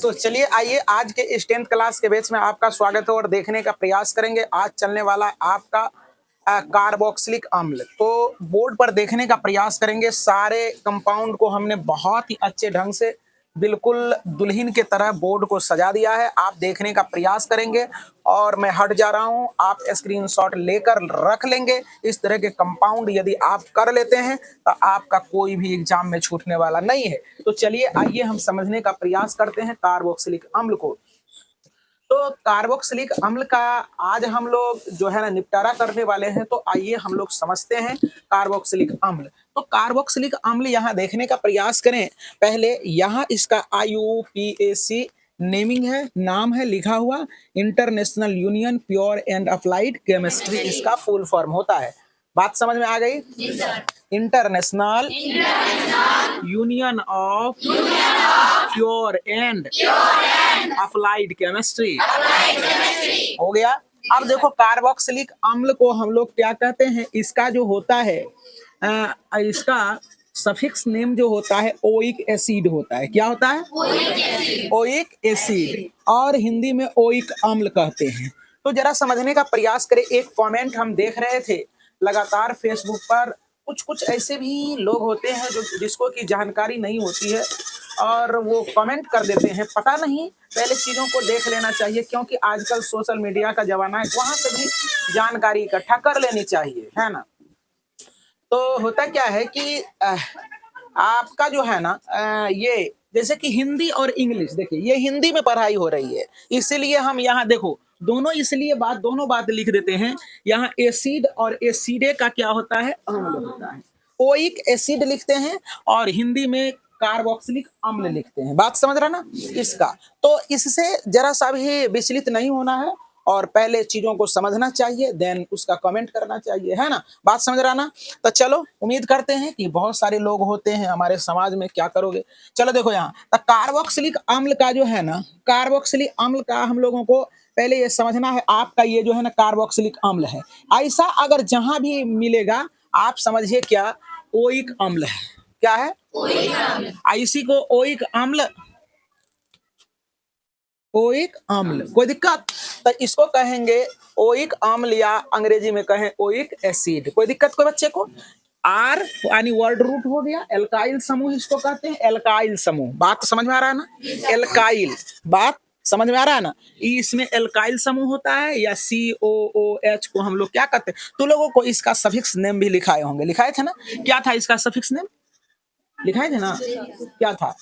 तो चलिए आइए आज के इस 10th क्लास के बैच में आपका स्वागत है और देखने का प्रयास करेंगे। आज चलने वाला है आपका कार्बोक्सिलिक अम्ल। तो बोर्ड पर देखने का प्रयास करेंगे। सारे कंपाउंड को हमने बहुत ही अच्छे ढंग से बिल्कुल दुल्हन के तरह बोर्ड को सजा दिया है। आप देखने का प्रयास करेंगे और मैं हट जा रहा हूं, आप स्क्रीनशॉट लेकर रख लेंगे। इस तरह के कंपाउंड यदि आप कर लेते हैं तो आपका कोई भी एग्जाम में छूटने वाला नहीं है। तो चलिए आइए हम समझने का प्रयास करते हैं कार्बोक्सिलिक अम्ल को। तो कार्बोक्सिलिक अम्ल का आज हम लोग जो है ना निपटारा करने वाले हैं। तो आइए हम लोग समझते हैं कार्बोक्सिलिक अम्ल। तो कार्बोक्सिलिक अम्ल यहाँ देखने का प्रयास करें। पहले यहाँ इसका IUPAC नेमिंग है, नाम है लिखा हुआ। International union pure and applied chemistry इसका फुल फॉर्म होता है। बात समझ में आ गई? International union of pure and applied chemistry हो गया। अब देखो कार्बोक्सिलिक अम्ल को हम लोग क्या कहते हैं, इसका जो होता है इसका सफिक्स नेम जो होता है ओइक एसिड होता है। क्या होता है? ओइक एसिड, और हिंदी में ओइक अम्ल कहते हैं। तो जरा समझने का प्रयास करें। एक कमेंट हम देख रहे थे लगातार फेसबुक पर, कुछ ऐसे भी लोग होते हैं जो जिसको की जानकारी नहीं होती है और वो कमेंट कर देते हैं। पता नहीं, पहले चीजों को देख लेना चाहिए क्योंकि आजकल सोशल मीडिया का जमाना है, वहां से भी जानकारी इकट्ठा कर लेनी चाहिए, है ना। तो होता क्या है कि आपका जो है ना ये जैसे कि हिंदी और इंग्लिश, देखिए ये हिंदी में पढ़ाई हो रही है, इसीलिए हम यहाँ देखो दोनों इसलिए दोनों बात लिख देते हैं। यहाँ एसिड और एसिडे का क्या होता है? अम्ल होता है। ओइक एसिड लिखते हैं और हिंदी में कार्बोक्सिलिक अम्ल लिखते हैं। बात समझ रहा ना इसका। तो इससे जरा सा भी विचलित नहीं होना है और पहले चीजों को समझना चाहिए, देन उसका कमेंट करना चाहिए, है ना। बात समझ रहा ना। तो चलो उम्मीद करते हैं कि बहुत सारे लोग होते हैं हमारे समाज में, क्या करोगे। चलो देखो यहाँ तो कार्बोक्सिलिक अम्ल का जो है ना, कार्बोक्सिलिक अम्ल का हम लोगों को पहले ये समझना है। आपका ये जो है ना कार्बोक्सिलिक अम्ल है, ऐसा अगर जहां भी मिलेगा आप समझिए क्या ओइक अम्ल है। क्या है? इसी को ओइक अम्ल, ओइक अम्ल, कोई दिक्कत? तो इसको कहेंगे ओइक अम्ल या अंग्रेजी में कहें ओइक एसिड। कोई दिक्कत कोई बच्चे को? आर यानी वर्ड रूट हो गया, एल्काइल समूह इसको कहते हैं, एल्काइल समूह। बात समझ में आ रहा है ना? एल्काइल, बात समझ में आ रहा है ना। इसमें एल्काइल समूह होता है या COOH को हम लोग क्या कहते हैं। तो लोगों को इसका सफिक्स नेम भी लिखाए होंगे, लिखाए थे ना। क्या था इसका सफिक्स नेम? लिखाए थे ना, क्या था?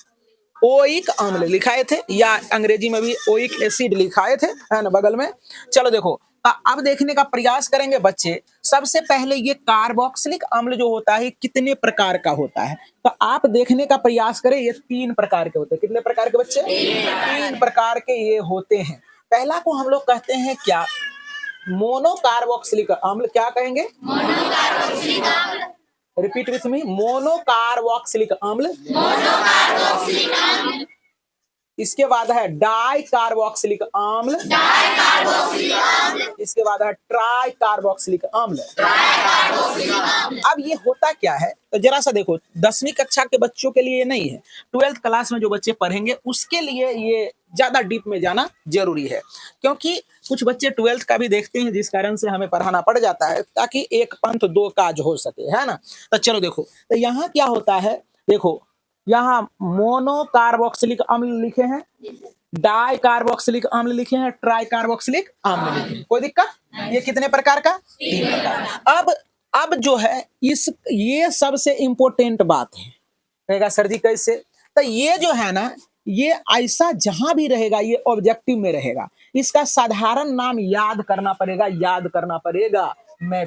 ओइक अम्ल लिखाए थे, या अंग्रेजी में भी ओइक एसिड लिखाए थे, है ना बगल में। चलो देखो अब देखने का प्रयास करेंगे बच्चे। सबसे पहले ये कार्बोक्सिलिक अम्ल जो होता है कितने प्रकार का होता है, तो आप देखने का प्रयास करें। ये 3 प्रकार के होते हैं। कितने प्रकार के बच्चे? 3 प्रकार के ये होते हैं। पहला को हम लोग कहते हैं क्या? मोनो कार्बोक्सिलिक अम्ल। क्या कहेंगे? Repeat with me, mono carboxylic अम्ल। इसके बाद है डाई कार्बोक्सिलिक अम्ल। इसके बाद है ट्राई कार्बोक्सिलिक अम्ल। अब ये होता क्या है तो जरा सा देखो, 10वीं कक्षा के बच्चों के लिए ये नहीं है, 12th क्लास में जो बच्चे पढ़ेंगे उसके लिए ये ज्यादा डीप में जाना जरूरी है। क्योंकि कुछ बच्चे 12th का भी देखते हैं, जिस कारण से हमें पढ़ाना पड़ जाता है ताकि एक पंथ दो काज हो सके, है ना। तो चलो देखो, तो यहाँ क्या होता है, देखो यहाँ मोनो कार्बोक्सिलिक अम्ल लिखे हैं, डाई कार्बोक्सिलिक अम्ल लिखे हैं, ट्राई कार्बोक्सिलिक अम्ल लिखे हैं। कोई दिक्कत? ये कितने प्रकार का? 3 प्रकार। अब जो है ये सबसे इंपॉर्टेंट बात है। कहेगा सर जी कैसे? तो ये जो है ना, ये ऐसा जहां भी रहेगा ये ऑब्जेक्टिव में रहेगा। इसका साधारण नाम याद करना पड़ेगा, याद करना पड़ेगा। मैं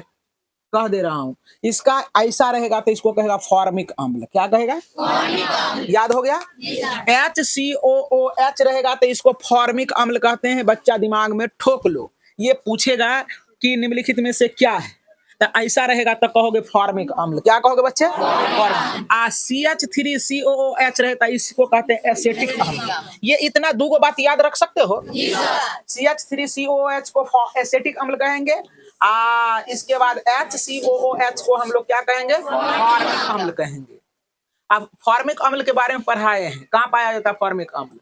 कह दे रहा हूं, इसका ऐसा रहेगा तो इसको कहेगा फॉर्मिक अम्ल। क्या कहेगा? याद हो गया? HCOOH रहेगा तो इसको फॉर्मिक अम्ल कहते हैं। बच्चा दिमाग में ठोक लो। ये पूछेगा कि निम्नलिखित में से क्या है, तो ऐसा रहेगा तो कहोगे फॉर्मिक अम्ल। क्या कहोगे बच्चे? CH3COOH रहता है, इसको कहते हैं एसेटिक अम्ल। ये इतना 2 बात याद रख सकते हो। CH3COOH को एसेटिक अम्ल कहेंगे। इसके बाद HCOOH को हम लोग क्या कहेंगे? फॉर्मिक अम्ल कहेंगे। अब फॉर्मिक अम्ल के बारे में पढ़ाए हैं, कहाँ पाया जाता है फॉर्मिक अम्ल?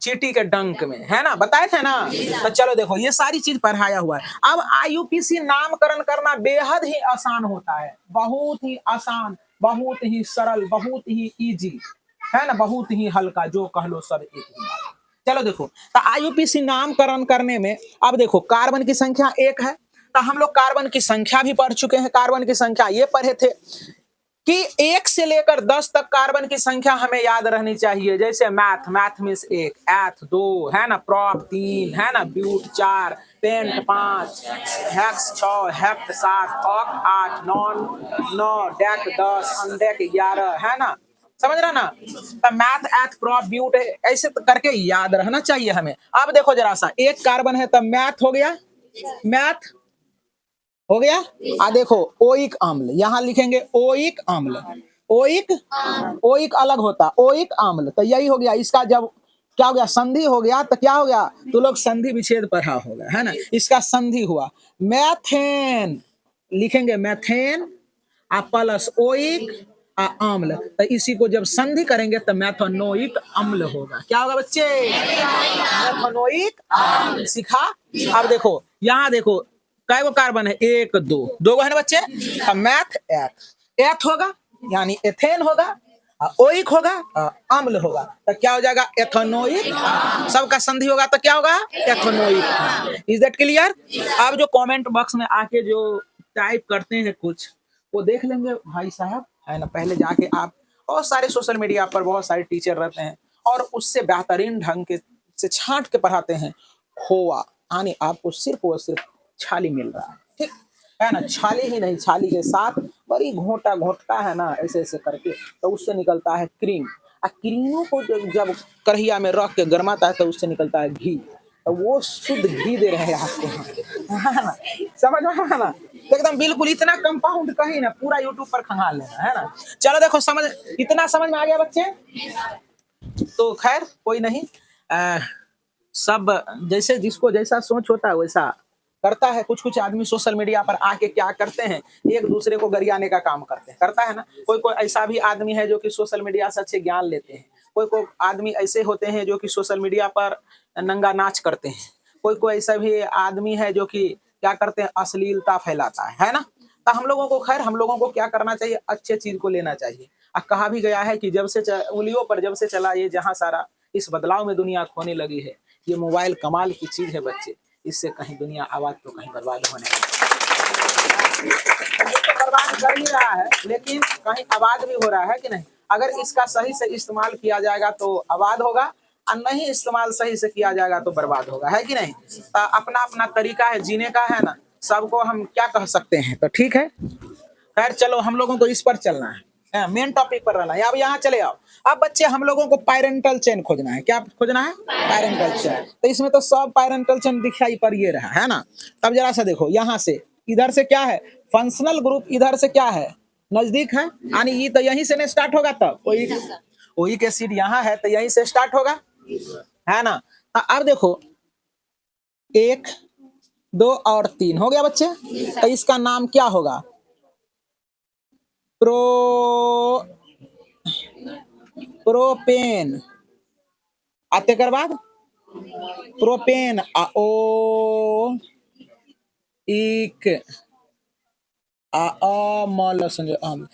चींटी के डंक में, है ना, बताए थे ना। तो चलो देखो ये सारी चीज पढ़ाया हुआ है। अब आईयूपीसी नामकरण करना बेहद ही आसान होता है, बहुत ही आसान, बहुत ही सरल, बहुत ही इजी, है ना, बहुत ही हल्का, जो कह लो सब एक ही बात। चलो देखो, तो आईयूपीसी नामकरण करने में अब देखो कार्बन की संख्या 1 है, तो हम लोग कार्बन की संख्या भी पढ़ चुके हैं। कार्बन की संख्या ये पढ़े थे कि 1 से लेकर 10 तक कार्बन की संख्या हमें याद रहनी चाहिए। जैसे मैथ मीन्स 1, एथ 2, है ना, प्रॉप 3, है ना, but 4, pent 5, hex 6, hept 7, oct 8, non 9, dec 10, undec 11, है ना, समझ रहा ना। तो मैथ, एथ, प्रॉप, ब्यूट ऐसे करके याद रहना चाहिए हमें। अब देखो जरा सा, एक कार्बन है तब मैथ हो गया, मैथ हो गया। देखो ओइक अम्ल, यहां लिखेंगे ओइक अम्ल, ओइक, ओइक अलग होता, ओइक अम्ल, तो यही हो गया। इसका जब क्या हो गया, संधि हो गया, तो क्या हो गया, तो लोग संधि विच्छेद पढ़ा होगा, है ना, इसका संधि हुआ। मैथेन लिखेंगे, मैथेन प्लस ओइक अम्ल, तो इसी को जब संधि करेंगे तो मैथनोइक अम्ल होगा। क्या होगा बच्चे, मैथनोइक अम्ल। सीखा। अब देखो यहाँ देखो कै गो कार्बन है, 1 2 2 गो है ना बच्चे। मैथ एथ, एथ होगा यानी एथेन होगा, ओइक होगा, अम्ल होगा, तो क्या हो जाएगा, एथेनोइक। सबका संधि होगा तो क्या होगा, एथेनोइक। Is that clear. अब जो कमेंट बॉक्स में आके जो टाइप करते हैं कुछ, वो देख लेंगे भाई साहब, है ना। पहले जाके आप, बहुत सारे सोशल मीडिया पर बहुत सारे टीचर रहते हैं और उससे बेहतरीन ढंग के से छांट के पढ़ाते हैं। खोआ यानी आपको सिर्फ और सिर्फ छाली मिल रहा है, ठीक है ना, छाली ही नहीं, छाली के साथ बड़ी घोटा घोटता है ना, ऐसे ऐसे करके, तो उससे निकलता है क्रीम। क्रीमों को जब कढ़िया में रख के गरमाता है तो उससे निकलता है घी, तो वो शुद्ध घी दे रहे हैं आपको, है ना, समझ में आया ना। तो एकदम बिल्कुल इतना कंपाउंड कहीं ना, पूरा यूट्यूब पर खंगाल लेना, है ना। चलो देखो समझ, इतना समझ में आ गया बच्चे। तो खैर कोई नहीं, सब जैसे जिसको जैसा सोच होता है वैसा करता है। कुछ कुछ आदमी सोशल मीडिया पर आके क्या करते हैं, एक दूसरे को गरियाने का काम करते हैं, करता है ना। कोई कोई ऐसा भी आदमी है जो कि सोशल मीडिया से अच्छे ज्ञान लेते हैं, कोई कोई आदमी ऐसे होते हैं जो कि सोशल मीडिया पर नंगा नाच करते हैं, कोई कोई ऐसा भी आदमी है जो कि क्या करते हैं, अश्लीलता फैलाता है ना। तो हम लोगों को, खैर हम लोगों को क्या करना चाहिए, अच्छे चीज को लेना चाहिए। कहा भी गया है कि जब से उंगलियों पर जब से चला ये जहां सारा, इस बदलाव में दुनिया खोने लगी है। ये मोबाइल कमाल की चीज है बच्चे, इससे कहीं दुनिया आवाज तो कहीं बर्बाद होने लगी, तो बर्बाद कर ही रहा है, लेकिन कहीं आबाद भी हो रहा है कि नहीं। अगर इसका सही से इस्तेमाल किया जाएगा तो आबाद होगा, और नहीं इस्तेमाल सही से किया जाएगा तो बर्बाद होगा, है कि नहीं। तो अपना अपना तरीका है जीने का, है ना, सबको हम क्या कह सकते हैं। तो ठीक है, खैर चलो हम लोगों को इस पर चलना है, मेन टॉपिक पर रहना है। अब यहाँ चले आओ। अब बच्चे हम लोगों को पैरेंटल चेन खोजना है। क्या खोजना है, पैरेंटल चेन। तो इसमें तो सब पैरेंटल चेन दिखाई पर ये रहा, है ना। तब जरा सा देखो, यहाँ से इधर से क्या है, फंक्शनल ग्रुप, इधर से क्या है, नजदीक है, यानी ये तो यहीं से स्टार्ट होगा। तब ओइक एसिड यहाँ है तो यहीं से स्टार्ट होगा, है ना। अब देखो 1 2 और 3 हो गया बच्चे। तो इसका नाम क्या होगा, प्रोपेन। आते कर बाद प्रोपेन, ओ इक अम्ल,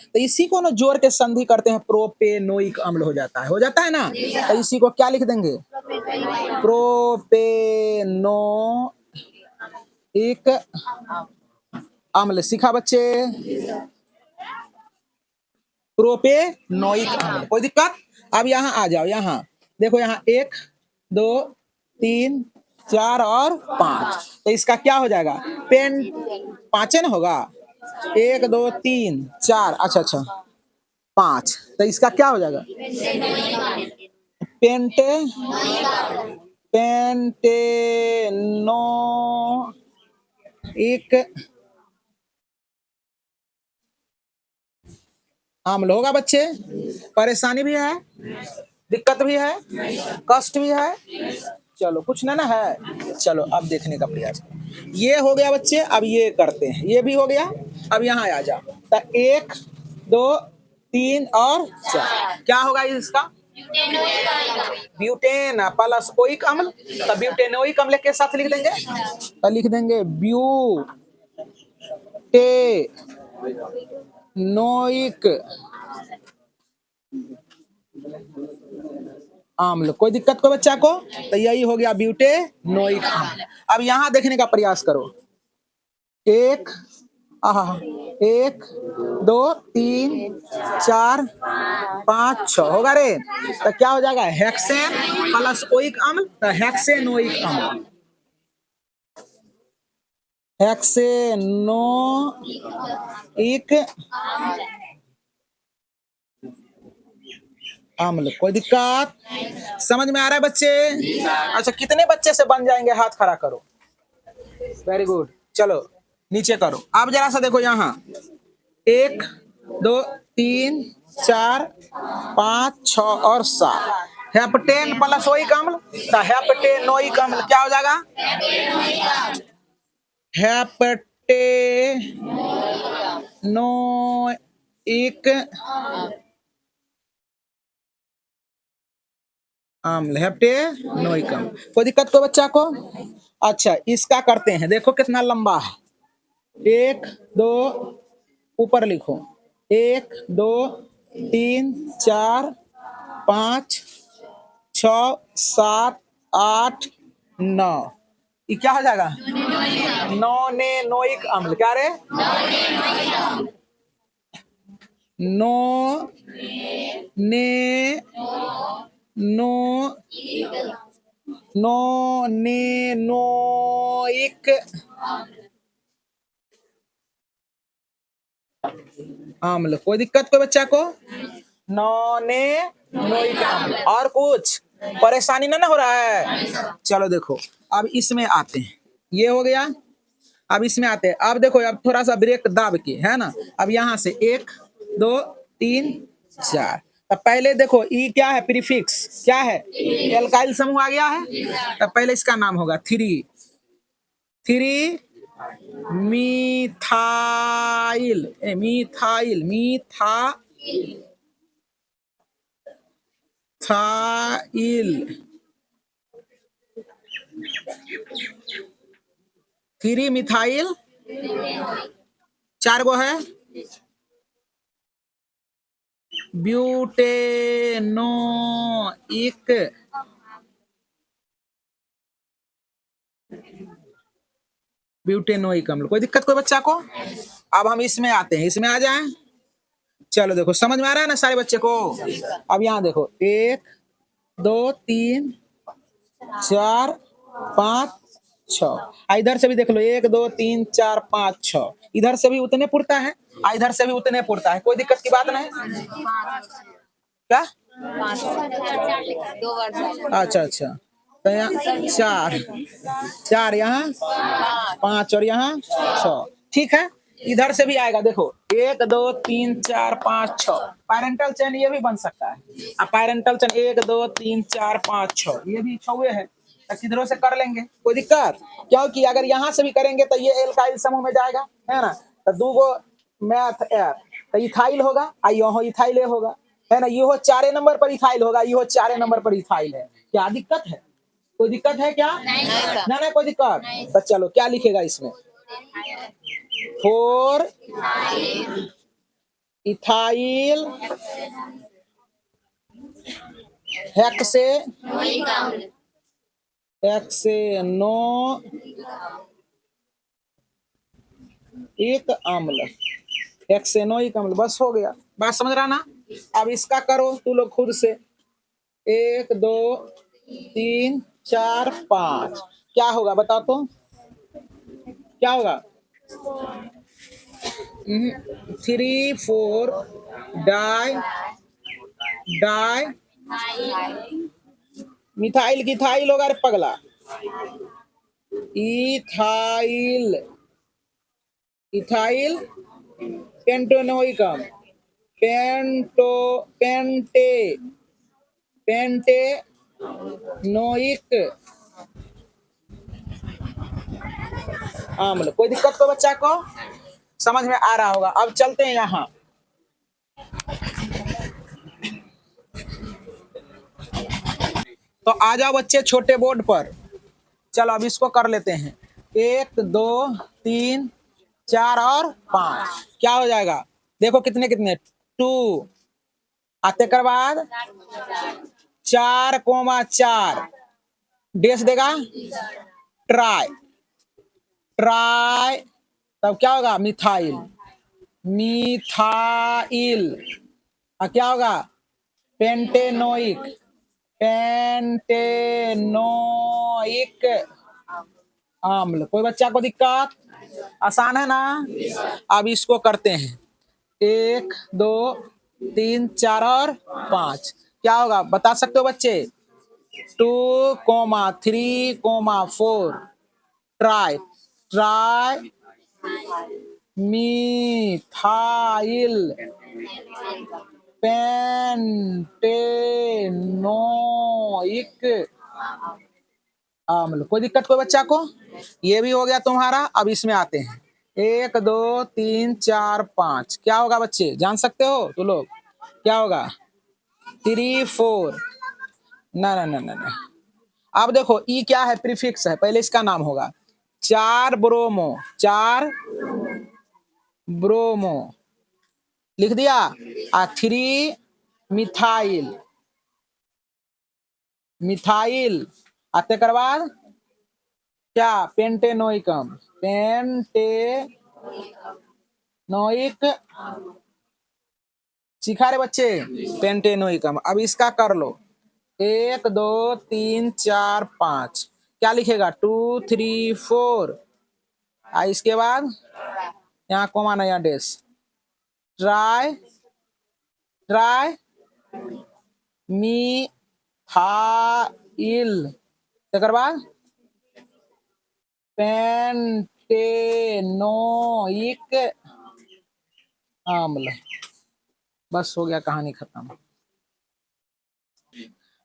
तो इसी को ना जोड़ के संधि करते हैं, प्रोपेनोइक अम्ल हो जाता है, ना। तो इसी को क्या लिख देंगे, प्रोपेनोइक अम्ल। सीखा बच्चे, प्रोपेनोइक अम्ल, कोई दिक्कत। अब यहाँ आ जाओ, यहाँ देखो, यहाँ 1 2 3 4 और 5, तो इसका क्या हो जाएगा, पेन 5 ना होगा, 1 2 3 4, अच्छा 5, तो इसका क्या हो जाएगा, पेंटे पेंटेनो एक अम्ल होगा बच्चे। परेशानी भी है, दिक्कत भी है, कष्ट भी है, चलो कुछ ना है। चलो अब देखने का प्रयास, ये हो गया बच्चे। अब ये करते हैं, ये भी हो गया। अब यहाँ आ जाओ, तो 1 2 3 और 4, क्या होगा इसका, ब्यूटेन प्लस ओइक अम्ल, तो ब्यूटेनोइक अम्ल के साथ लिख देंगे, तो लिख देंगे ब्यूटेनोइक अम्ल। कोई दिक्कत को बच्चा को? तो यही हो गया ब्यूटेनोइक अम्ल। अब यहाँ देखने का प्रयास करो, एक एक दो तीन चार पाँच छह होगा रे, तो क्या हो जाएगा हेक्सेन प्लस ओइक अम्ल, तो हेक्सेनोइक अम्ल, हेक्सेनोइक अम्ल। कोई दिक्कत? समझ में आ रहा है बच्चे? अच्छा, कितने बच्चे से बन जाएंगे? हाथ खड़ा करो। वेरी गुड, चलो नीचे करो। अब जरा सा देखो यहाँ, एक दो तीन चार पाँच छ और 7, हेप्टेन प्लस ओइक अम्ल, तो हेप्टेनोइक अम्ल क्या हो जाएगा? हेप्टेनोइक अम्ल, हेप्टेनोइक अम्ल। कोई दिक्कत को बच्चा को? अच्छा, इसका करते हैं, देखो कितना लंबा है, एक दो ऊपर लिखो, एक दो तीन चार पाँच छ 7 8 9, ये क्या हो जाएगा? नोनेनोइक अम्ल। क्या रे? नो ने नो नोनेनोइक अम्ल। कोई दिक्कत को बच्चा को? नोनेनोइक अम्ल। और कुछ परेशानी ना हो रहा है? चलो देखो, अब इसमें आते हैं, ये हो गया। अब इसमें आते हैं, अब देखो, अब थोड़ा सा ब्रेक दाब के, है ना। अब यहाँ से 1 2 3 4, तब पहले देखो ई क्या है? प्रीफिक्स क्या है? एल्काइल समूह आ गया है, तब पहले इसका नाम होगा 3 मिथाइल, मिथाइल मिथाइल 3 मिथाइल, 4 गो है ब्यूटेनोइक ब्यूटेनोइक अम्ल। कोई दिक्कत कोई बच्चा को? अब हम इसमें आते हैं, इसमें आ जाएं। चलो देखो, समझ में आ रहा है ना सारे बच्चे को? अब यहाँ देखो, 1 2 3 4 5 6, इधर से भी देख लो, 1 2 3 4 5 6, इधर से भी उतने पुरता है, इधर से भी उतने पुरता है। कोई दिक्कत की बात नहीं। क्या? अच्छा अच्छा, तो यहाँ 4 यहाँ 5 और यहाँ 6, ठीक है। इधर से भी आएगा, देखो 1 2 3 4 5 6, पैरेंटल चेन ये भी बन सकता है। अब पैरेंटल चेन 1 2 3 4 5 6, ये भी 6 है, तो किधरों से कर लेंगे, कोई दिक्कत? क्योंकि अगर यहाँ से भी करेंगे तो ये एल्काइल समूह में जाएगा, है ना। तो 2 गो मैथ एफ, तो इथाइल होगा, यहाँ इथाइल होगा, है ना। ये हो 4 नंबर पर इथाइल होगा, ये हो 4 नंबर पर इथाइल है। क्या दिक्कत है? कोई दिक्कत है क्या? ना ना, कोई दिक्कत? तो चलो, क्या लिखेगा इसमें? 4 इथाइल हेक्सेनोइक अम्ल, हेक्सेनोइक अम्ल। बस हो गया, बात समझ रहा ना? अब इसका करो तू लोग खुद से, 1 2 3 4 5, क्या होगा बता तो? क्या होगा? 3 4 डाई मिथाइल की थाइल होगा रे पगला, इथाइल पेंटोनोइक अम्ल, पेंटेनोइक अम्ल। कोई दिक्कत को बच्चा को? समझ में आ रहा होगा। अब चलते हैं यहाँ, तो आ जाओ बच्चे छोटे बोर्ड पर। चलो अब इसको कर लेते हैं। 1 2 3 4 और 5 क्या हो जाएगा? देखो कितने कितने 2 आते कर बाद 4,4 डेस देगा ट्राई ट्राई तब क्या होगा? Methyl methyl. क्या होगा? पेंटेनोइक पेंटेनोइक अम्ल। कोई बच्चा को दिक्कत? आसान है ना? अब इसको करते हैं। 1 2 3 4 और 5 क्या होगा बता सकते हो बच्चे? 2,3,4 ट्राई ट्राई मिथाइल पेंटेनोइक अम्ल। कोई दिक्कत कोई बच्चा को? ये भी हो गया तुम्हारा। अब इसमें आते हैं। 1 2 3 4 5 क्या होगा बच्चे? जान सकते हो तो लोग? क्या होगा? 3 4 ना ना ना ना ना। अब देखो ई क्या है? प्रीफिक्स है, पहले इसका नाम होगा। 4 ब्रोमो 4 ब्रोमो लिख दिया। 3 मिथाइल मिथाइल आते कर बाद क्या? पेंटेनोइकम पेंटेनोइक सीखा रे बच्चे? पेंटेनोइकम। अब इसका कर लो। 1 2 3 4 5 क्या लिखेगा? 2 3 4 इसके बाद यहाँ कोमा नया डेस ट्राई ट्राई मिथाइल तकर बाद पेंटेनोइक अम्ल। बस हो गया, कहानी खत्म।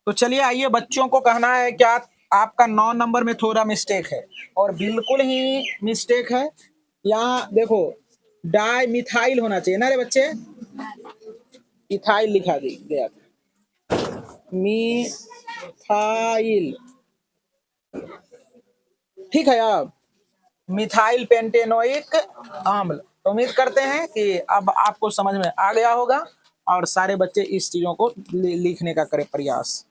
तो चलिए आइए, बच्चों को कहना है क्या आपका 9 नंबर में थोड़ा मिस्टेक है और बिल्कुल ही मिस्टेक है। यहाँ देखो डाई मिथाइल होना चाहिए ना रे बच्चे? इथाइल लिखा गया मिथाइल। ठीक है। अब मिथाइल पेंटेनोइक अम्ल। तो उम्मीद करते हैं कि अब आपको समझ में आ गया होगा और सारे बच्चे इस चीजों को लिखने का करें प्रयास।